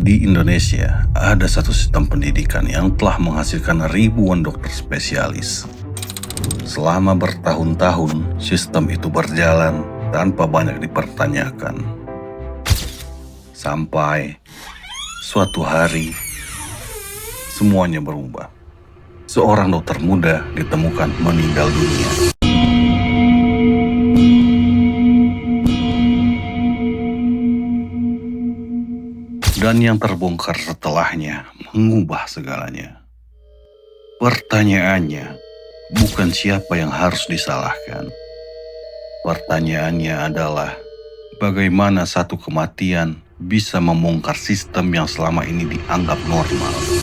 Di Indonesia, ada satu sistem pendidikan yang telah menghasilkan ribuan dokter spesialis. Selama bertahun-tahun, sistem itu berjalan tanpa banyak dipertanyakan. Sampai suatu hari, semuanya berubah. Seorang dokter muda ditemukan meninggal dunia. Dan yang terbongkar setelahnya mengubah segalanya. Pertanyaannya, bukan siapa yang harus disalahkan. Pertanyaannya adalah, bagaimana satu kematian bisa membongkar sistem yang selama ini dianggap normal?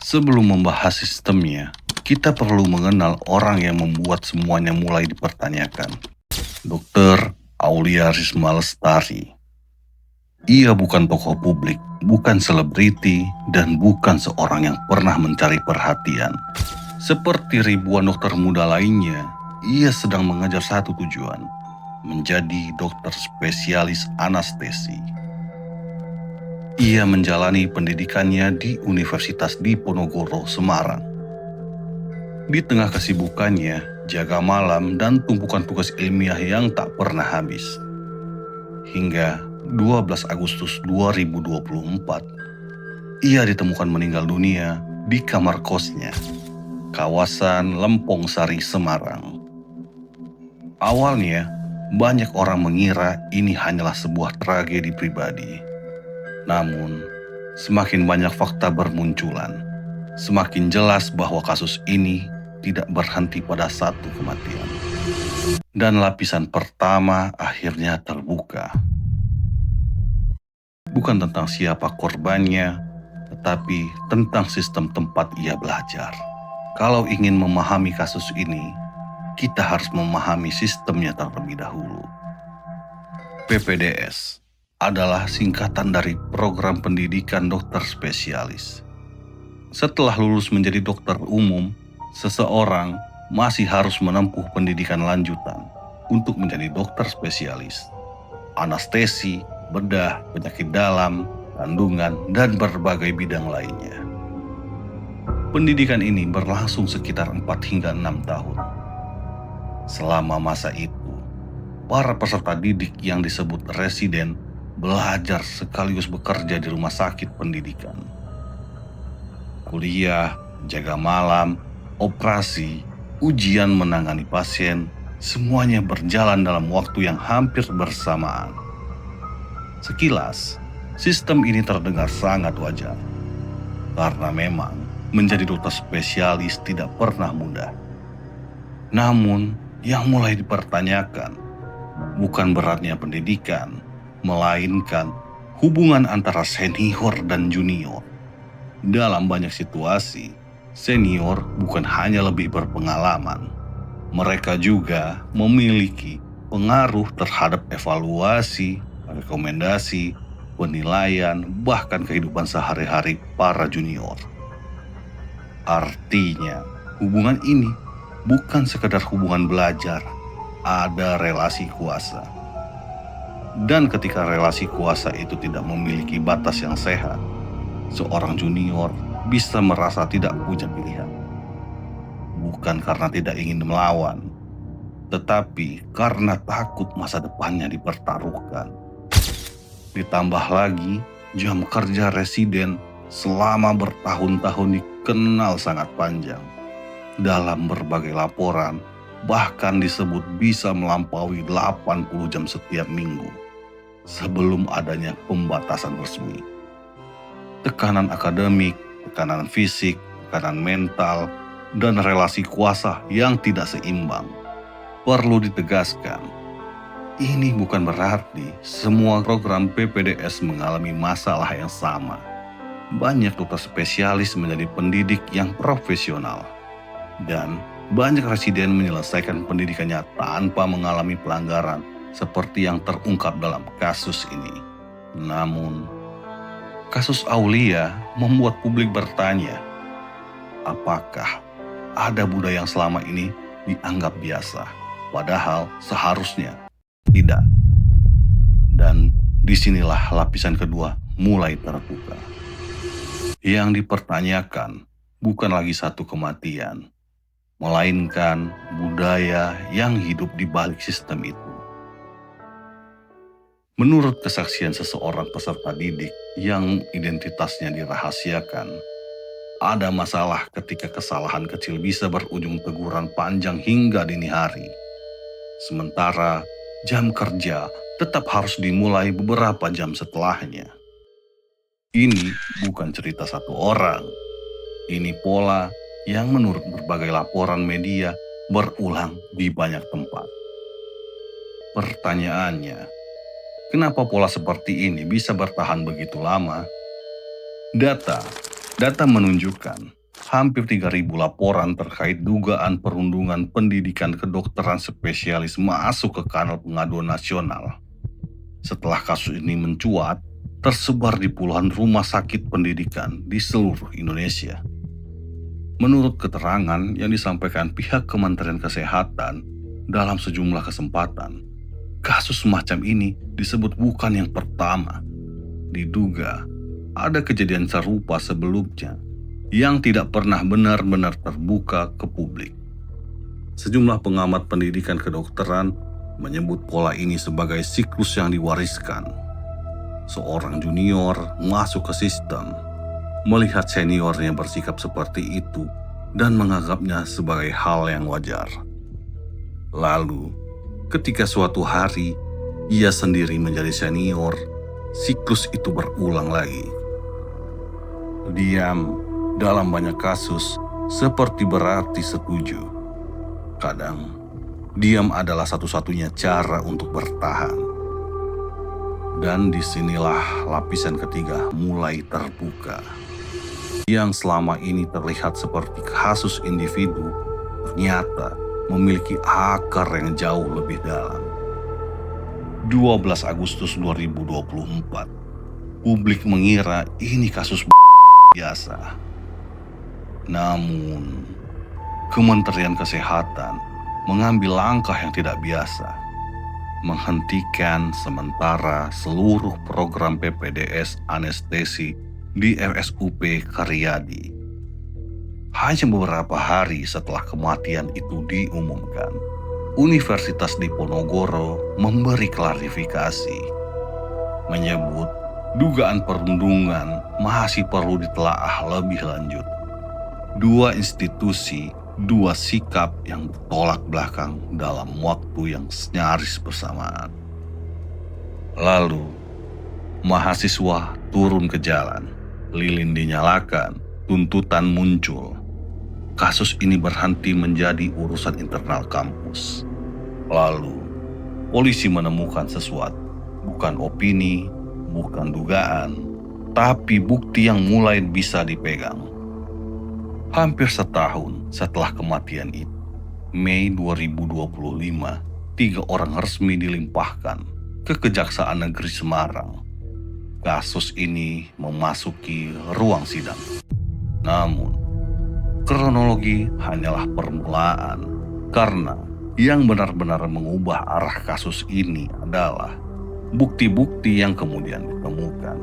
Sebelum membahas sistemnya, kita perlu mengenal orang yang membuat semuanya mulai dipertanyakan. Dr. Aulia Risma Lestari. Ia bukan tokoh publik, bukan selebriti, dan bukan seorang yang pernah mencari perhatian. Seperti ribuan dokter muda lainnya, ia sedang mengejar satu tujuan, menjadi dokter spesialis anestesi. Ia menjalani pendidikannya di Universitas Diponegoro, Semarang. Di tengah kesibukannya, jaga malam, dan tumpukan tugas ilmiah yang tak pernah habis. Hingga 12 Agustus 2024, ia ditemukan meninggal dunia di kamar kosnya, kawasan Lempong Sari, Semarang. Awalnya, banyak orang mengira ini hanyalah sebuah tragedi pribadi. Namun, semakin banyak fakta bermunculan, semakin jelas bahwa kasus ini tidak berhenti pada satu kematian. Dan lapisan pertama akhirnya terbuka. Bukan tentang siapa korbannya, tetapi tentang sistem tempat ia belajar. Kalau ingin memahami kasus ini, kita harus memahami sistemnya terlebih dahulu. PPDS adalah singkatan dari Program Pendidikan Dokter Spesialis. Setelah lulus menjadi dokter umum, seseorang masih harus menempuh pendidikan lanjutan untuk menjadi dokter spesialis, anestesi, bedah, penyakit dalam, kandungan, dan berbagai bidang lainnya. Pendidikan ini berlangsung sekitar 4 hingga 6 tahun. Selama masa itu, para peserta didik yang disebut residen belajar sekaligus bekerja di rumah sakit pendidikan. Kuliah, jaga malam, operasi, ujian menangani pasien, semuanya berjalan dalam waktu yang hampir bersamaan. Sekilas, sistem ini terdengar sangat wajar, karena memang menjadi dokter spesialis tidak pernah mudah. Namun, yang mulai dipertanyakan bukan beratnya pendidikan, melainkan hubungan antara senior dan junior. Dalam banyak situasi, senior bukan hanya lebih berpengalaman, mereka juga memiliki pengaruh terhadap evaluasi, rekomendasi, penilaian, bahkan kehidupan sehari-hari para junior. Artinya, hubungan ini bukan sekedar hubungan belajar, ada relasi kuasa. Dan ketika relasi kuasa itu tidak memiliki batas yang sehat, seorang junior bisa merasa tidak punya pilihan. Bukan karena tidak ingin melawan, tetapi karena takut masa depannya dipertaruhkan. Ditambah lagi, jam kerja residen selama bertahun-tahun dikenal sangat panjang. Dalam berbagai laporan, bahkan disebut bisa melampaui 80 jam setiap minggu, sebelum adanya pembatasan resmi. Tekanan akademik, tekanan fisik, tekanan mental, dan relasi kuasa yang tidak seimbang. Perlu ditegaskan, ini bukan berarti semua program PPDS mengalami masalah yang sama. Banyak dokter spesialis menjadi pendidik yang profesional, dan banyak residen menyelesaikan pendidikannya tanpa mengalami pelanggaran seperti yang terungkap dalam kasus ini. Namun, kasus Aulia membuat publik bertanya, apakah ada budaya yang selama ini dianggap biasa, padahal seharusnya tidak. Dan disinilah lapisan kedua mulai terbuka. Yang dipertanyakan bukan lagi satu kematian, melainkan budaya yang hidup di balik sistem itu. Menurut kesaksian seseorang peserta didik yang identitasnya dirahasiakan, ada masalah ketika kesalahan kecil bisa berujung teguran panjang hingga dini hari. Sementara jam kerja tetap harus dimulai beberapa jam setelahnya. Ini bukan cerita satu orang. Ini pola yang menurut berbagai laporan media berulang di banyak tempat. Pertanyaannya, kenapa pola seperti ini bisa bertahan begitu lama? Data menunjukkan hampir 3.000 laporan terkait dugaan perundungan pendidikan kedokteran spesialis masuk ke kanal pengaduan nasional. Setelah kasus ini mencuat, tersebar di puluhan rumah sakit pendidikan di seluruh Indonesia. Menurut keterangan yang disampaikan pihak Kementerian Kesehatan dalam sejumlah kesempatan, kasus semacam ini disebut bukan yang pertama. Diduga ada kejadian serupa sebelumnya yang tidak pernah benar-benar terbuka ke publik. Sejumlah pengamat pendidikan kedokteran menyebut pola ini sebagai siklus yang diwariskan. Seorang junior masuk ke sistem, melihat seniornya bersikap seperti itu dan menganggapnya sebagai hal yang wajar. Lalu, ketika suatu hari ia sendiri menjadi senior, siklus itu berulang lagi. Diam dalam banyak kasus seperti berarti setuju. Kadang, diam adalah satu-satunya cara untuk bertahan. Dan disinilah lapisan ketiga mulai terbuka. Yang selama ini terlihat seperti kasus individu, ternyata memiliki akar yang jauh lebih dalam. 12 Agustus 2024, publik mengira ini kasus biasa. Namun, Kementerian Kesehatan mengambil langkah yang tidak biasa, menghentikan sementara seluruh program PPDS anestesi di RSUP Karyadi. Hanya beberapa hari setelah kematian itu diumumkan, Universitas Diponegoro memberi klarifikasi, menyebut dugaan perundungan masih perlu ditelaah lebih lanjut. Dua institusi, dua sikap yang bertolak belakang dalam waktu yang nyaris bersamaan. Lalu, mahasiswa turun ke jalan, lilin dinyalakan, tuntutan muncul. Kasus ini berhenti menjadi urusan internal kampus. Lalu, polisi menemukan sesuatu, bukan opini, bukan dugaan, tapi bukti yang mulai bisa dipegang. Hampir setahun setelah kematian itu, Mei 2025, 3 orang resmi dilimpahkan ke Kejaksaan Negeri Semarang. Kasus ini memasuki ruang sidang. Namun, kronologi hanyalah permulaan, karena yang benar-benar mengubah arah kasus ini adalah bukti-bukti yang kemudian ditemukan.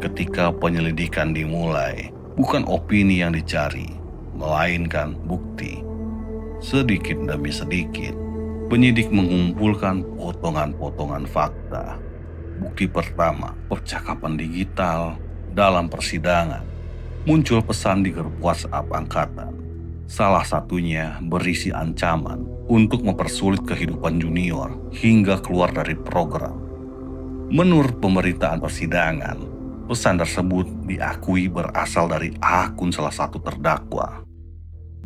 Ketika penyelidikan dimulai, bukan opini yang dicari, melainkan bukti. Sedikit demi sedikit, penyidik mengumpulkan potongan-potongan fakta. Bukti pertama, percakapan digital dalam persidangan. Muncul pesan di grup WhatsApp angkatan. Salah satunya berisi ancaman untuk mempersulit kehidupan junior hingga keluar dari program. Menurut pemberitaan persidangan, pesan tersebut diakui berasal dari akun salah satu terdakwa.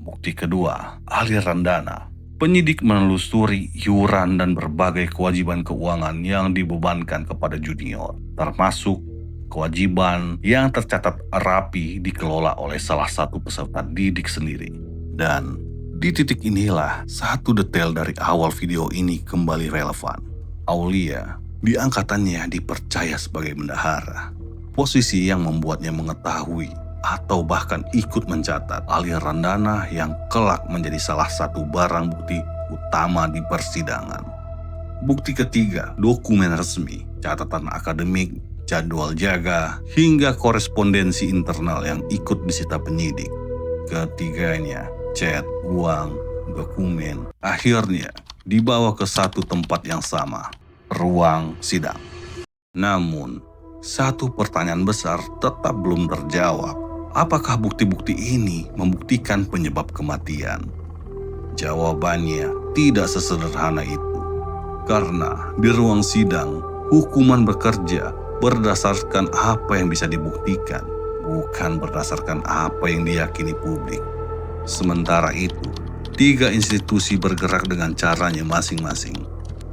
Bukti kedua, aliran dana. Penyidik menelusuri iuran dan berbagai kewajiban keuangan yang dibebankan kepada junior, termasuk kewajiban yang tercatat rapi dikelola oleh salah satu peserta didik sendiri. Dan di titik inilah satu detail dari awal video ini kembali relevan. Aulia di angkatannya dipercaya sebagai bendahara, posisi yang membuatnya mengetahui atau bahkan ikut mencatat aliran dana yang kelak menjadi salah satu barang bukti utama di persidangan. Bukti ketiga, dokumen resmi, catatan akademik, jadwal jaga, hingga korespondensi internal yang ikut disita penyidik. Ketiganya, chat, uang, dokumen, akhirnya dibawa ke satu tempat yang sama, ruang sidang. Namun, satu pertanyaan besar tetap belum terjawab. Apakah bukti-bukti ini membuktikan penyebab kematian? Jawabannya tidak sesederhana itu. Karena di ruang sidang, hukuman bekerja berdasarkan apa yang bisa dibuktikan, bukan berdasarkan apa yang diyakini publik. Sementara itu, 3 institusi bergerak dengan caranya masing-masing.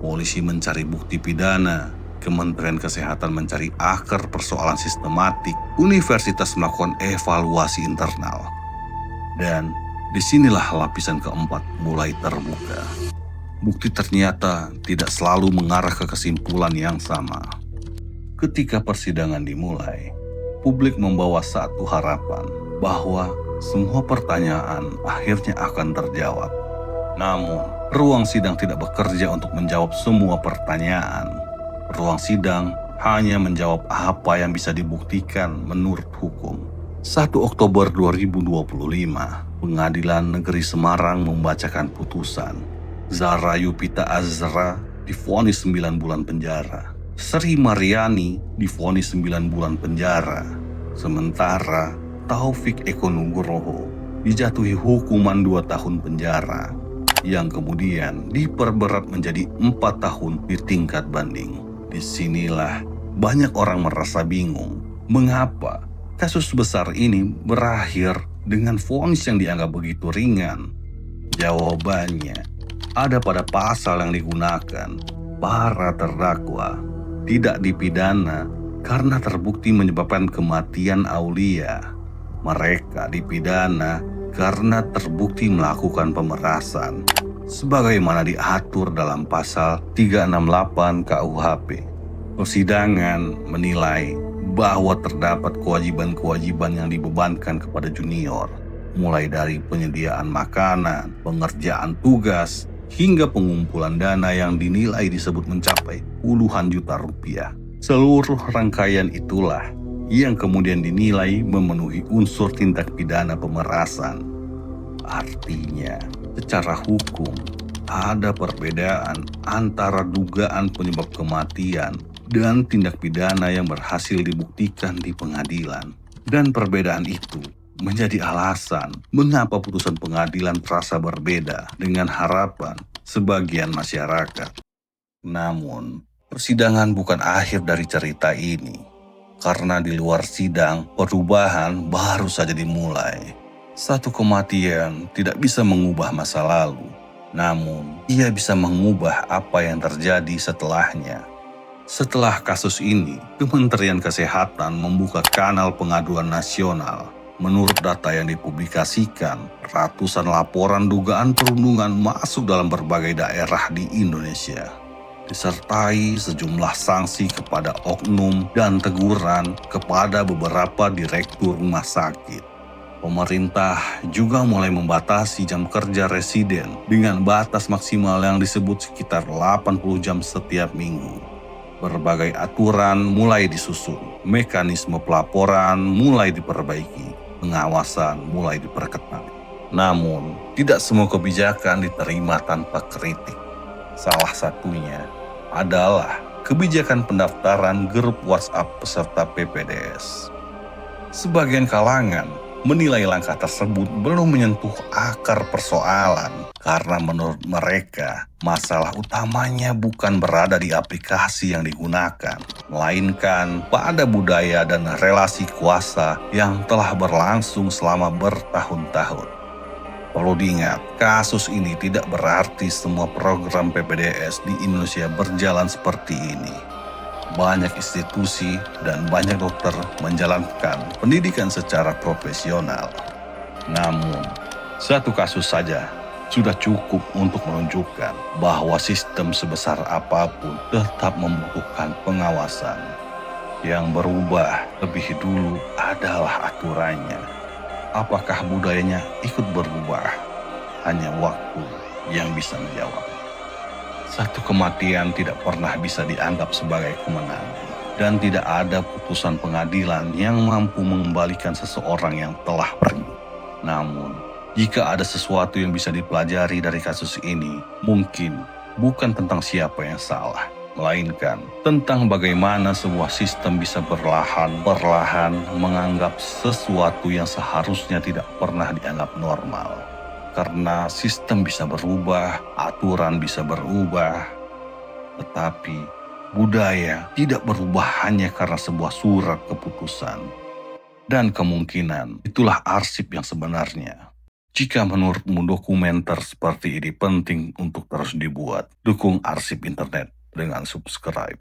Polisi mencari bukti pidana, Kementerian Kesehatan mencari akar persoalan sistematik, universitas melakukan evaluasi internal. Dan disinilah lapisan keempat mulai terbuka. Bukti ternyata tidak selalu mengarah ke kesimpulan yang sama. Ketika persidangan dimulai, publik membawa satu harapan bahwa semua pertanyaan akhirnya akan terjawab. Namun, ruang sidang tidak bekerja untuk menjawab semua pertanyaan. Ruang sidang hanya menjawab apa yang bisa dibuktikan menurut hukum. 1 Oktober 2025, Pengadilan Negeri Semarang membacakan putusan. Zahra Yupita Azra divonis 9 bulan penjara. Sri Mariani divonis 9 bulan penjara. Sementara Taufik Eko Nugroho dijatuhi hukuman 2 tahun penjara, yang kemudian diperberat menjadi 4 tahun di tingkat banding. Disinilah banyak orang merasa bingung, mengapa kasus besar ini berakhir dengan vonis yang dianggap begitu ringan. Jawabannya ada pada pasal yang digunakan. Para terdakwa tidak dipidana karena terbukti menyebabkan kematian Aulia. Mereka dipidana karena terbukti melakukan pemerasan, sebagaimana diatur dalam pasal 368 KUHP. Persidangan menilai bahwa terdapat kewajiban-kewajiban yang dibebankan kepada junior, mulai dari penyediaan makanan, pengerjaan tugas, hingga pengumpulan dana yang dinilai disebut mencapai puluhan juta rupiah. Seluruh rangkaian itulah yang kemudian dinilai memenuhi unsur tindak pidana pemerasan. Artinya, secara hukum, ada perbedaan antara dugaan penyebab kematian dan tindak pidana yang berhasil dibuktikan di pengadilan. Dan perbedaan itu menjadi alasan mengapa putusan pengadilan terasa berbeda dengan harapan sebagian masyarakat. Namun, persidangan bukan akhir dari cerita ini, karena di luar sidang perubahan baru saja dimulai. Satu kematian tidak bisa mengubah masa lalu, namun ia bisa mengubah apa yang terjadi setelahnya. Setelah kasus ini, Kementerian Kesehatan membuka kanal pengaduan nasional. Menurut data yang dipublikasikan, ratusan laporan dugaan perundungan masuk dalam berbagai daerah di Indonesia, disertai sejumlah sanksi kepada oknum dan teguran kepada beberapa direktur rumah sakit. Pemerintah juga mulai membatasi jam kerja residen dengan batas maksimal yang disebut sekitar 80 jam setiap minggu. Berbagai aturan mulai disusun, mekanisme pelaporan mulai diperbaiki, pengawasan mulai diperketat. Namun, tidak semua kebijakan diterima tanpa kritik. Salah satunya adalah kebijakan pendaftaran grup WhatsApp peserta PPDS. Sebagian kalangan menilai langkah tersebut belum menyentuh akar persoalan karena menurut mereka masalah utamanya bukan berada di aplikasi yang digunakan, melainkan pada budaya dan relasi kuasa yang telah berlangsung selama bertahun-tahun. Perlu diingat, kasus ini tidak berarti semua program PPDS di Indonesia berjalan seperti ini. Banyak institusi dan banyak dokter menjalankan pendidikan secara profesional. Namun, satu kasus saja sudah cukup untuk menunjukkan bahwa sistem sebesar apapun tetap membutuhkan pengawasan. Yang berubah lebih dulu adalah aturannya. Apakah budayanya ikut berubah? Hanya waktu yang bisa menjawab. Satu kematian tidak pernah bisa dianggap sebagai kemenangan. dan tidak ada putusan pengadilan yang mampu mengembalikan seseorang yang telah pergi. Namun, jika ada sesuatu yang bisa dipelajari dari kasus ini, mungkin bukan tentang siapa yang salah, melainkan tentang bagaimana sebuah sistem bisa perlahan menganggap sesuatu yang seharusnya tidak pernah dianggap normal. Karena sistem bisa berubah, aturan bisa berubah, tetapi budaya tidak berubah hanya karena sebuah surat keputusan. Dan kemungkinan itulah arsip yang sebenarnya. Jika menurutmu dokumenter seperti ini penting untuk terus dibuat, dukung Arsip Internet dengan subscribe.